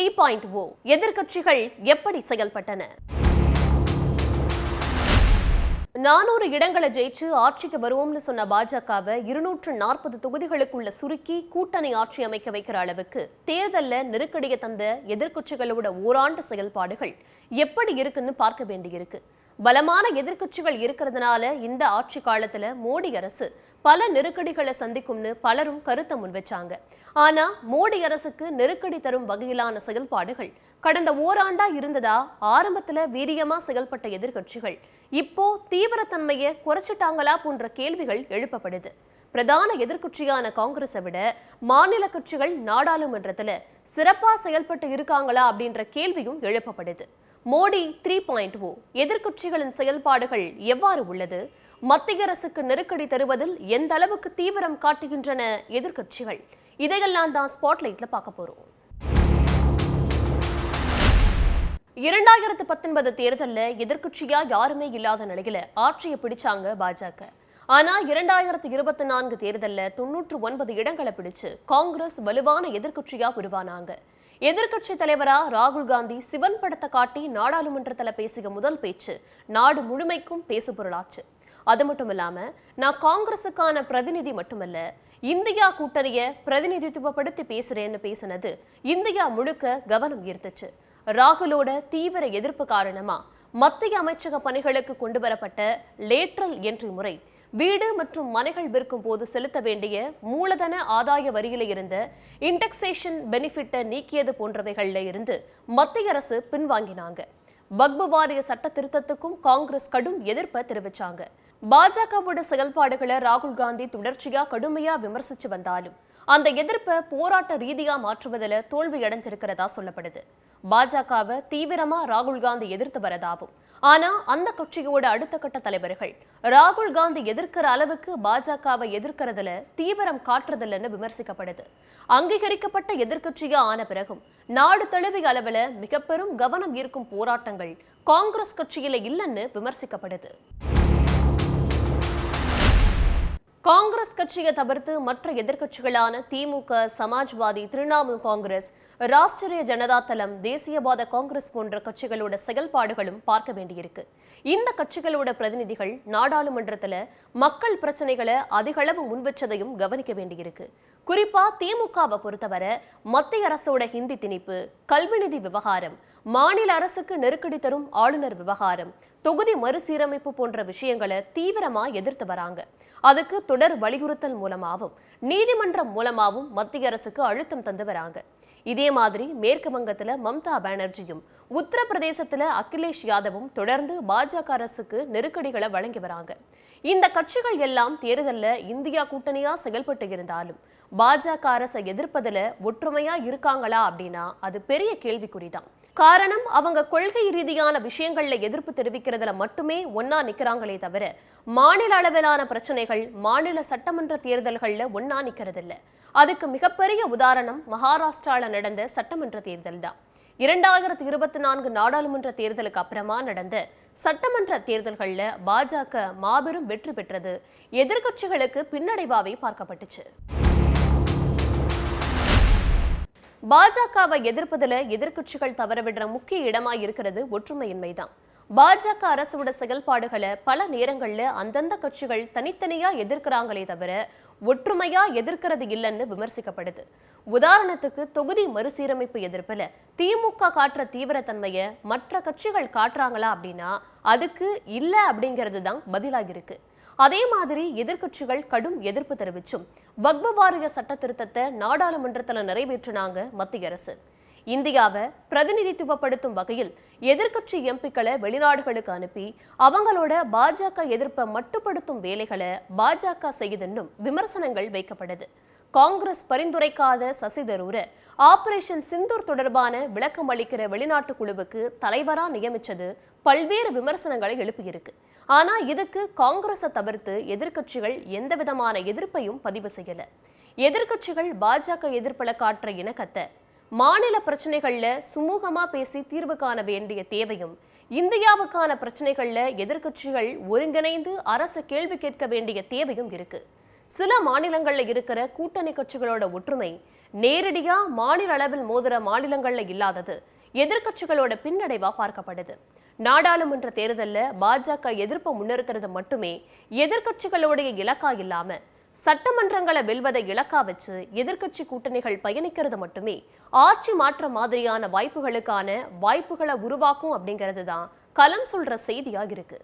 3.0 எதிர்க்கட்சிகள் எப்படி செயல்பட்டன? 400 இடங்களை ஜெயிச்சு ஆட்சிக்கு வருவோம்னு சொன்ன பாஜகவை 240 தொகுதிகளுக்குள்ள சுருக்கி கூட்டணி ஆட்சி அமைக்க வைக்கிற அளவுக்கு தேர்தல்ல நெருக்கடியை தந்த எதிர்க்கட்சிகளோட ஓராண்டு செயல்பாடுகள் எப்படி இருக்குன்னு பார்க்க வேண்டியிருக்கு. பலமான எதிர்க்கட்சிகள் இருக்கிறதுனால இந்த ஆட்சி காலத்துல மோடி அரசு பல நெருக்கடிகளை சந்திக்கும்னு பலரும் கருத்தை முன்வச்சாங்க. ஆனா மோடி அரசுக்கு நெருக்கடி தரும் வகையிலான செயல்பாடுகள் கடந்த ஓராண்டா இருந்ததா? ஆரம்பத்துல வீரியமா செயல்பட்ட எதிர்க்கட்சிகள் இப்போ தீவிரத்தன்மையை குறைச்சிட்டாங்களா போன்ற கேள்விகள் எழுப்பப்படுது. பிரதான எதிர்க்கட்சியான காங்கிரஸை விட மாநில கட்சிகள் நாடாளுமன்றத்துல சிறப்பா செயல்பட்டு இருக்காங்களா அப்படின்ற கேள்வியும் எழுப்பப்படுது. மோடி 3.0 எதிர்க்கட்சிகளின் செயல்பாடுகள் எவ்வாறு உள்ளது? மத்திய அரசுக்கு நெருக்கடி தருவதில் எந்த அளவுக்கு தீவிரம் காட்டுகின்றன எதிர்க்கட்சிகள்? இதையெல்லாம் தான் ஸ்பாட்லைட்ல பார்க்க போறோம். 2019 தேர்தல்ல எதிர்க்கட்சியா யாருமே இல்லாத நிலையில ஆட்சியை பிடிச்சாங்க பாஜக. ஆனா 2024 தேர்தல்ல 99 இடங்களை பிடிச்சு காங்கிரஸ் வலுவான எதிர்க்கட்சியா உருவானாங்க. எதிர்க்கட்சி தலைவரா ராகுல் காந்தி சிவன் படத்தை காட்டி நாடாளுமன்றத்துல பேசிய முதல் பேச்சு நாடு முழுமைக்கும் பேசுபொருளாச்சு. அது மட்டும் இல்லாம, நான் காங்கிரசுக்கான பிரதிநிதி மட்டுமல்ல, இந்தியா கூட்டணிய பிரதிநிதித்துவப்படுத்தி பேசுறேன்னு பேசினது இந்தியா முழுக்க கவனம் ஈர்த்துச்சு. ராகுலோட தீவிர எதிர்ப்பு காரணமா மத்திய அமைச்சக பணிகளுக்கு கொண்டு வரப்பட்ட லேட்ரல் என்ட்ரி முறை, வீடு மற்றும் மனைகள் விற்கும் போது செலுத்த வேண்டிய மூலதன ஆதாய வரியில இருந்த இண்டெக்ஸேஷன் பெனிஃபிட்டை நீக்கியது போன்றவைகள்ல இருந்து மத்திய அரசு பின்வாங்கினாங்க. வக்பு வாரிய சட்ட திருத்தத்துக்கும் காங்கிரஸ் கடும் எதிர்ப்பை தெரிவிச்சாங்க. பாஜகவோட செயல்பாடுகளை ராகுல் காந்தி தொடர்ச்சியா கடுமையா விமர்சிச்சு வந்தாலும் அந்த எதிர்ப்பை போராட்ட ரீதியா மாற்றுவதில் தோல்வி அடைஞ்சிருக்கிறதா சொல்லப்படுது. பாஜகவை தீவிரமா ராகுல் காந்தி எதிர்த்து வரதாவும், ஆனா அந்த கட்சியோட அடுத்த கட்ட தலைவர்கள் ராகுல் காந்தி எதிர்க்கிற அளவுக்கு பாஜகவை எதிர்க்கிறதுல தீவிரம் காட்டுறதில்லைன்னு விமர்சிக்கப்படுது. அங்கீகரிக்கப்பட்ட எதிர்க்கட்சியா ஆன பிறகும் நாடு தழுவிய அளவுல மிக பெரும் கவனம் ஈர்க்கும் போராட்டங்கள் காங்கிரஸ் கட்சியில இல்லைன்னு விமர்சிக்கப்படுது. காங்கிரஸ் கட்சியை தவிர்த்து மற்ற எதிர்க்கட்சிகளான திமுக, சமாஜ்வாதி, திரிணாமுல் காங்கிரஸ், ராஷ்டிரிய ஜனதா தளம், தேசியவாத காங்கிரஸ் போன்ற கட்சிகளோட செயல்பாடுகளும் பார்க்க வேண்டியிருக்கு. இந்த கட்சிகளோட பிரதிநிதிகள் நாடாளுமன்றத்துல மக்கள் பிரச்சனைகளை அதிகளவு முன்வச்சதையும் கவனிக்க வேண்டியிருக்கு. குறிப்பா திமுகவை பொறுத்தவரை மத்திய அரசோட ஹிந்தி திணிப்பு, கல்வி நிதி விவகாரம், மாநில அரசுக்கு நெருக்கடி தரும் ஆளுநர் விவகாரம், தொகுதி மறுசீரமைப்பு போன்ற விஷயங்களை தீவிரமா எதிர்த்து வராங்க. அதுக்கு தொடர் வலியுறுத்தல் மூலமாகவும் நீதிமன்றம் மூலமாகவும் மத்திய அரசுக்கு அழுத்தம் தந்து வராங்க. இதே மாதிரி மேற்கு வங்கத்துல மம்தா பானர்ஜியும் உத்தரப்பிரதேசத்துல அகிலேஷ் யாதவும் தொடர்ந்து பாஜக அரசுக்கு நெருக்கடிகளை வழங்கி வராங்க. இந்த கட்சிகள் எல்லாம் தேர்தல்ல இந்தியா கூட்டணியா செயல்பட்டு இருந்தாலும் பாஜக அரசை எதிர்ப்பதுல ஒற்றுமையா இருக்காங்களா அப்படின்னா அது பெரிய கேள்விக்குறிதான். காரணம், அவங்க கொள்கை ரீதியான விஷயங்கள்ல எதிர்ப்பு தெரிவிக்கிறதுல மட்டுமே ஒன்னா நிக்கிறாங்களே தவிர மாநில அளவிலான பிரச்சனைகள், மாநில சட்டமன்ற தேர்தல்கள்ல ஒன்னா நிக்கிறது இல்ல. அதுக்கு மிகப்பெரிய உதாரணம் மகாராஷ்டிரால நடந்த சட்டமன்ற தேர்தல் தான். 2024 நாடாளுமன்ற தேர்தலுக்கு அப்புறமா நடந்த சட்டமன்ற தேர்தல்கள்ல பாஜக மாபெரும் வெற்றி பெற்றது எதிர்க்கட்சிகளுக்கு பின்னடைவாவே பார்க்கப்பட்டுச்சு. பாஜகவை எதிர்ப்பதில் எதிர்க்கட்சிகள் தவறவிடுற முக்கிய இடமாய் இருக்கிறது ஒற்றுமையின்மைதான். பாஜக அரசோட செயல்பாடுகளை பல நேரங்கள்ல அந்தந்த கட்சிகள் தனித்தனியா எதிர்க்கிறாங்களே தவிர ஒற்றுமையா எதிர்க்கிறது இல்லைன்னு விமர்சிக்கப்படுது. உதாரணத்துக்கு தொகுதி மறுசீரமைப்பு எதிர்ப்புல திமுக காட்டுற தீவிரத்தன்மையை மற்ற கட்சிகள் காட்டுறாங்களா அப்படின்னா அதுக்கு இல்ல அப்படிங்கிறது தான் பதிலாகிருக்கு. அதே மாதிரி எதிர்க்கட்சிகள் கடும் எதிர்ப்பு தெரிவிச்சும் வக்பு வாரிய சட்ட திருத்தத்தை நாடாளுமன்றத்தில் நிறைவேற்றினாங்க மத்திய அரசு. இந்தியாவை பிரதிநிதித்துவப்படுத்தும் வகையில் எதிர்க்கட்சி எம்பிக்களை வெளிநாடுகளுக்கு அனுப்பி அவங்களோட பாஜக எதிர்ப்பை மட்டுப்படுத்தும் வேலைகளை பாஜக செய்யுதுன்னும் விமர்சனங்கள் வைக்கப்படுது. காங்கிரஸ் பரிந்துரைக்காத சசி தரூரை ஆபரேஷன் சிந்தூர் தொடர்பான விளக்கம் அளிக்கிற வெளிநாட்டு குழுவுக்கு தலைவரா நியமிச்சது பல்வேறு விமர்சனங்களை எழுப்பியிருக்கு. ஆனா இதுக்கு காங்கிரஸை தவிர்த்து எதிர்க்கட்சிகள் எந்த விதமான எதிர்ப்பையும் பதிவு செய்யல. எதிர்க்கட்சிகள் பாஜக எதிர்ப்புல காட்டுற இணக்கத்தை, மாநில பிரச்சனைகள்ல சுமூகமா பேசி தீர்வு காண வேண்டிய தேவையும், இந்தியாவுக்கான பிரச்சனைகள்ல எதிர்க்கட்சிகள் ஒருங்கிணைந்து அரசு கேள்வி கேட்க வேண்டிய தேவையும் இருக்கு. சில மாநிலங்கள்ல இருக்கிற கூட்டணி கட்சிகளோட ஒற்றுமை நேரடியா மாநில அளவில் மோதுற மாநிலங்கள்ல இல்லாதது எதிர்க்கட்சிகளோட பின்னடைவா பார்க்கப்படுது. நாடாளுமன்ற தேர்தல்ல பாஜக எதிர்ப்பை முன்னிறுத்துறது மட்டுமே எதிர்க்கட்சிகளுடைய இலக்கா இல்லாம சட்டமன்றங்களை வெல்வதை இலக்கா வச்சு எதிர்க்கட்சி கூட்டணிகள் பயணிக்கிறது மட்டுமே ஆட்சி மாற்ற மாதிரியான வாய்ப்புகளை உருவாக்கும் அப்படிங்கிறது தான் களம் சொல்ற செய்தியா இருக்கு.